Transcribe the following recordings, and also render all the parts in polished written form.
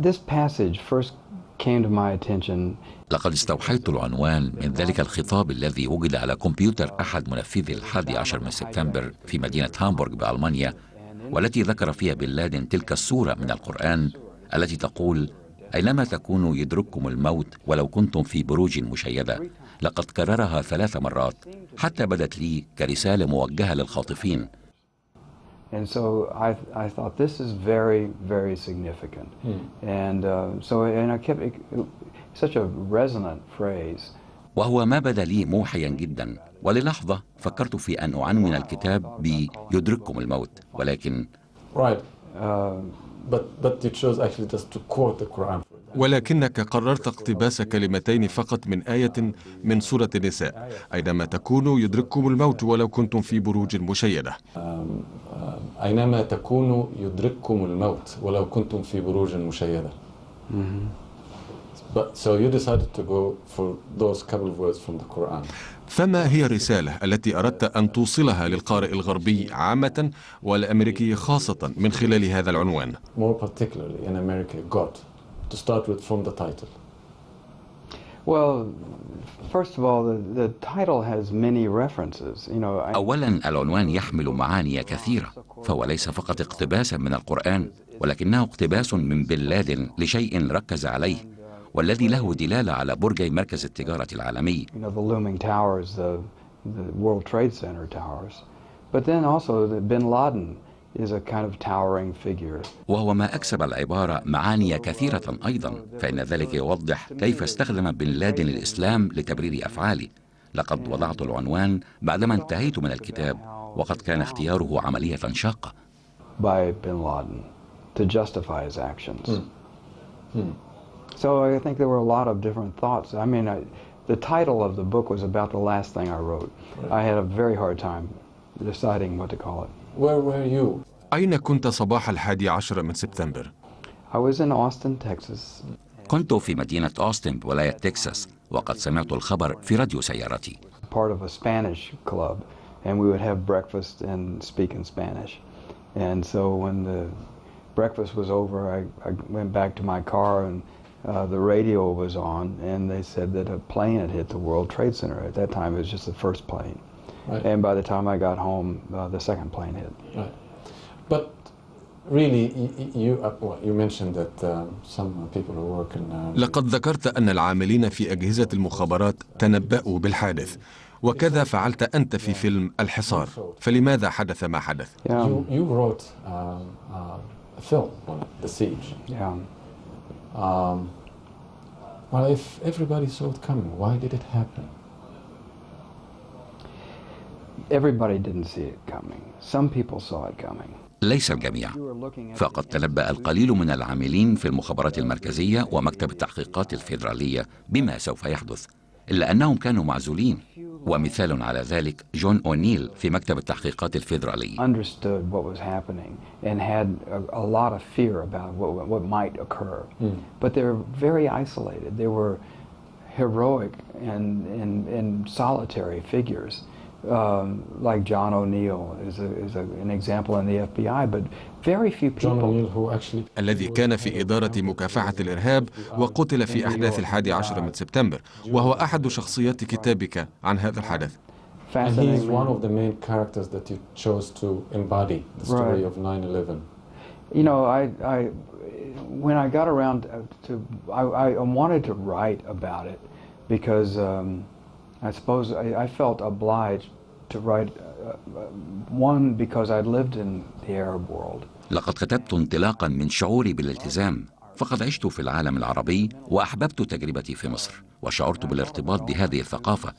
This passage first came to my attention. لقد استوحيت العنوان من ذلك الخطاب الذي وجد على كمبيوتر أحد منفذي الحادي عشر من سبتمبر في مدينة هامبورغ بألمانيا، والتي ذكر فيها بن لادن تلك السورة من القرآن التي تقول: أينما تكونوا يدرككم الموت ولو كنتم في بروج مشيدة. لقد كررها 3 مرات حتى بدت لي كرسالة موجهة للخاطفين. And so I thought this is very, very significant. And I kept it such a resonant phrase. وهو ما بدا لي موحيا جدا، وللحظة فكرت في أن أعنون الكتاب بيدرككم الموت، ولكن But you chose actually just to quote the Quran. ولكنك قررت اقتباس كلمتين فقط من آية من سورة النساء: أينما تكونوا يدرككم الموت ولو كنتم في بروج مشيدة. أينما تكونوا يدرككم الموت ولو كنتم في بروج مشيدة. So you decided to go for those couple of words from the Quran. فما هي الرسالة التي أردت أن توصلها للقارئ الغربي عامة والأمريكي خاصة من خلال هذا العنوان؟ More particularly in America, God. To start with from the title. Well, first of all, the title has many references. أولا العنوان يحمل معاني كثيرة، فهو ليس فقط اقتباسا من القرآن، ولكنه اقتباس من بن لادن لشيء ركز عليه، والذي له دلالة على برجي مركز التجارة العالمي. The looming towers, the World Trade Center towers, but then also the bin Laden is a kind of towering figure. وهو ما أكسب العبارة معاني كثيرة أيضا، فإن ذلك يوضح كيف استخدم بن لادن الإسلام لتبرير أفعاله. لقد وضعت العنوان بعدما انتهيت من الكتاب، وقد كان اختياره عملية شاقة. By bin Laden to justify his actions. So I think there were a lot of different thoughts. I mean, the title of the book was about the last thing I wrote. I had a very hard time deciding what to call it. Where were you? أين كنت صباح 11 من سبتمبر؟ I was in Austin, Texas. كنت في مدينة أوستن بولاية تكساس، وقد سمعت الخبر في راديو سيارتي. Part of a Spanish club, and we would have breakfast and speak in Spanish. And so when the breakfast was over, I went back to my car, and the radio was on, and they said that a plane had hit the World Trade Center. At that time, it was just the first plane. Right. And by the time I got home, the second plane hit. Right. But really, you mentioned that some people who work in... لقد ذكرت أن العاملين في أجهزة المخابرات تنبأوا بالحادث، وكذا فعلت أنت في فيلم الحصار. فلماذا حدث ما حدث؟ You wrote a film on The Siege. Yeah. Well, if everybody saw it coming, why did it happen? Everybody didn't see it coming. Some people saw it coming. ليس الجميع، فقد تنبأ القليل من العاملين في المخابرات المركزية ومكتب التحقيقات الفيدرالية بما سوف يحدث، إلا أنهم كانوا معزولين. ومثال على ذلك جون أونيل في مكتب التحقيقات الفيدرالي. Understood what was happening and had a lot of fear about what might occur. But they were very isolated. They were heroic and solitary figures. Like John O'Neill is an example in the FBI, but very few people. John O'Neill who actually الذي كان في إدارة مكافحة الإرهاب وقتل في أحداث 11 من سبتمبر، وهو أحد شخصيات كتابك عن هذا الحدث. And he is one of the main characters that you chose to embody the story of 9/11. You know, when I got around to, I wanted to write about it because I suppose I felt obliged to write one because I'd lived in the Arab world. لقد كتبت انطلاقا من شعوري بالالتزام، فقد عشت في العالم العربي وأحببت تجربتي في مصر، وشعرت بالارتباط بهذه الثقافة،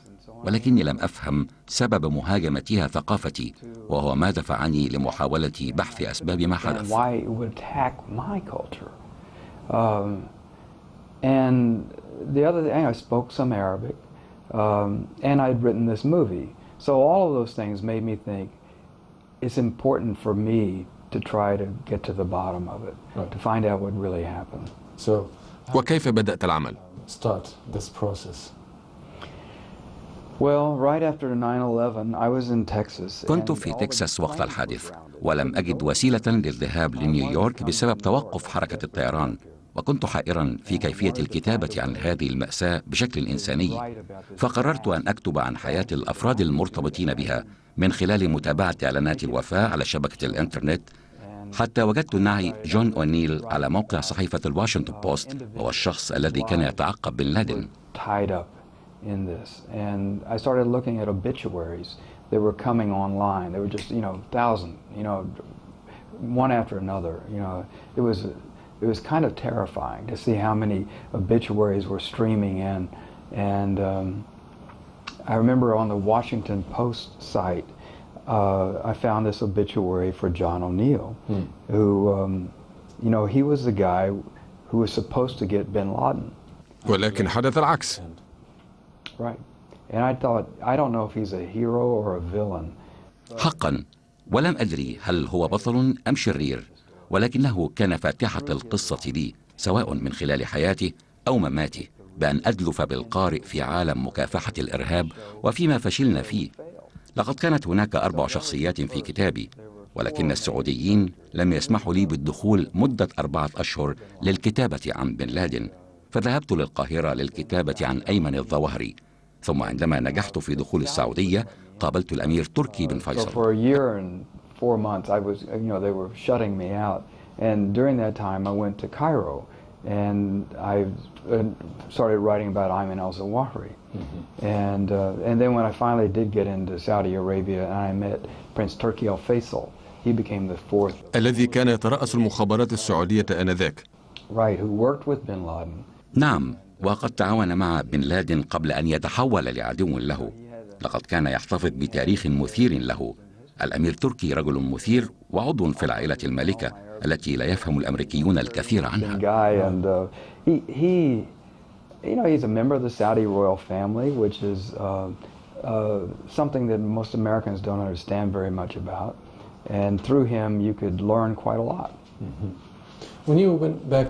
ولكني لم أفهم سبب مهاجمتها ثقافتي، وهو ما دفعني لمحاولة بحث أسباب ما حدث. And the other thing, I spoke some Arabic, and I'd written this movie. So all of those things made me think it's important for me to try to get to the bottom of it, to find out what really happened. So, وكيف بدأت العمل؟ Start this process. Well, right after 9/11, I was in Texas. كنت في تكساس وقت الحادث، ولم أجد وسيلة للذهاب لنيويورك بسبب توقف حركة الطيران. وكنت حائرا في كيفية الكتابة عن هذه المأساة بشكل إنساني، فقررت أن أكتب عن حياة الأفراد المرتبطين بها من خلال متابعة إعلانات الوفاة على شبكة الإنترنت، حتى وجدت الناعي جون أونيل على موقع صحيفة الواشنطن بوست، وهو الشخص الذي كان يتعقب بن لادن. In this, and I started looking at obituaries that were coming online. They were just, thousand, one after another. It was kind of terrifying to see how many obituaries were streaming in. And I remember on the Washington Post site, I found this obituary for John O'Neill, who, he was the guy who was supposed to get bin Laden. ولكن حدث العكس. Right. And I thought, I don't know if he's a hero or a villain. حقا ولم أدري هل هو بطل أم شرير، ولكنه كان فاتحة القصة لي سواء من خلال حياته أو مماته، بأن أدلف بالقارئ في عالم مكافحة الإرهاب وفيما فشلنا فيه. لقد كانت هناك 4 شخصيات في كتابي، ولكن السعوديين لم يسمحوا لي بالدخول مدة 4 أشهر للكتابة عن بن لادن، فذهبت للقاهرة للكتابة عن أيمن الظواهري. ثم عندما نجحت في دخول السعودية قابلت الأمير تركي بن فيصل. For a year and 4 months I was, they were shutting me out, and during that time I went to Cairo and I started writing about Ayman al-Zawahiri. And then when I finally did get into Saudi Arabia and I met Prince Turki al-Faisal, he became the 4th. الذي كان يترأس المخابرات السعودية آنذاك. Right, who worked with bin Laden. نعم، وقد تعاون مع بن لادن قبل أن يتحول لعدو له. لقد كان يحتفظ بتاريخ مثير له. الأمير تركي رجل مثير وعضو في العائلة المالكة التي لا يفهم الأمريكيون الكثير عنها. He's a member of the Saudi royal family, which is something that most Americans don't understand very much about. And through him you could learn quite a lot. When you went back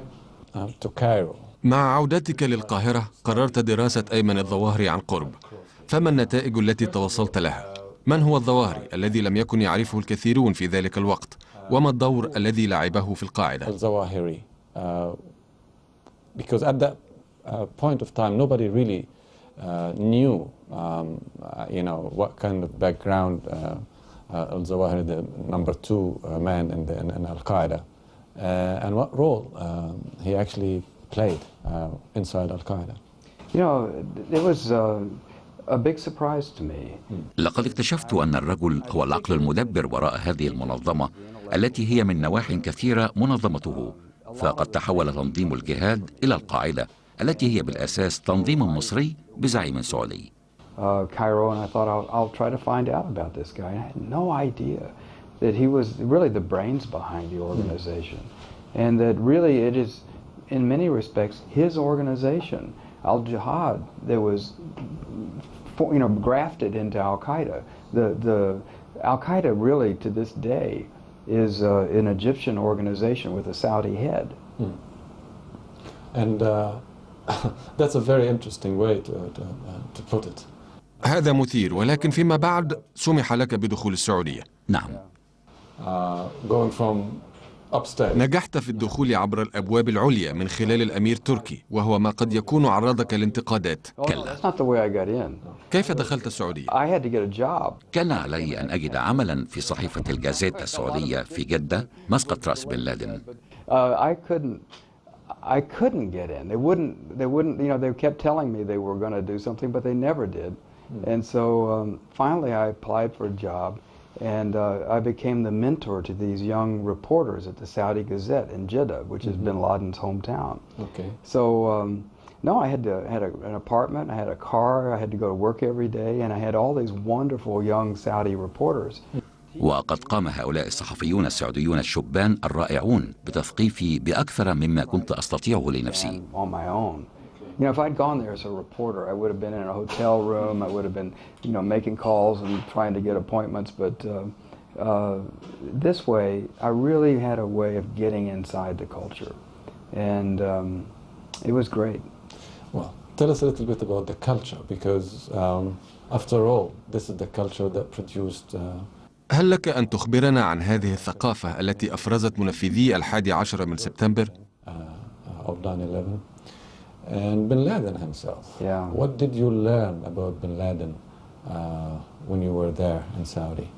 to Cairo. مع عودتك للقاهرة قررت دراسة أيمن الظواهري عن قرب. فما النتائج التي توصلت لها؟ من هو الظواهري الذي لم يكن يعرفه الكثيرون في ذلك الوقت؟ وما الدور الذي لعبه في القاعدة؟ الظواهري because at that point of time nobody really knew what kind of background al-Zawahiri, the number 2 man in Al-Qaeda, and what role he actually played inside Al-Qaeda. It was a big surprise to me. لقد اكتشفت أن الرجل هو العقل المدبر وراء هذه المنظمة التي هي من نواحٍ كثيرة منظمته، فقد تحول تنظيم الجهاد إلى القاعدة التي هي بالأساس تنظيم مصري بزعيم سعودي. Cairo, and I thought I'll try to find out about this guy. I had no idea that he was really the brains behind the organization, and that really it is, in many respects, his organization, Al-Jihad, that was, grafted into Al-Qaeda. The Al-Qaeda really, to this day, is an Egyptian organization with a Saudi head. And that's a very interesting way to put it. هذا مثير، ولكن فيما بعد سمح لك بدخول السعودية. نعم. Going from upstairs. نجحت في الدخول عبر الأبواب العليا من خلال الأمير تركي، وهو ما قد يكون عرضك للانتقادات. كلا. That's not the way I got in. كيف دخلت السعودية؟ I had to get a job. كان علي أن أجد عملا في صحيفة الجازيتا السعودية في جدة مسقط رأس بن لادن. I couldn't get in. They wouldn't. They kept telling me they were going to do something, but they never did. And so finally, I applied for a job, and I became the mentor to these young reporters at the Saudi Gazette in Jeddah, which is bin Laden's hometown. Okay. So no, I had an apartment, I had a car, I had to go to work every day, and I had all these wonderful young Saudi reporters. وقد قام هؤلاء الصحفيون السعوديون الشبان الرائعون بتثقيفي بأكثر مما كنت أستطيعه لنفسي. On my own. If I'd gone there as a reporter, I would have been in a hotel room, I would have been, making calls and trying to get appointments, but this way, I really had a way of getting inside the culture, and it was great. Well, tell us a little bit about the culture, because after all, this is the culture that produced هل لك أن تخبرنا عن هذه الثقافة التي أفرزت منفذي 11 من سبتمبر؟ of 9/11, and Bin Laden himself. Yeah. What did you learn about Bin Laden when you were there in Saudi?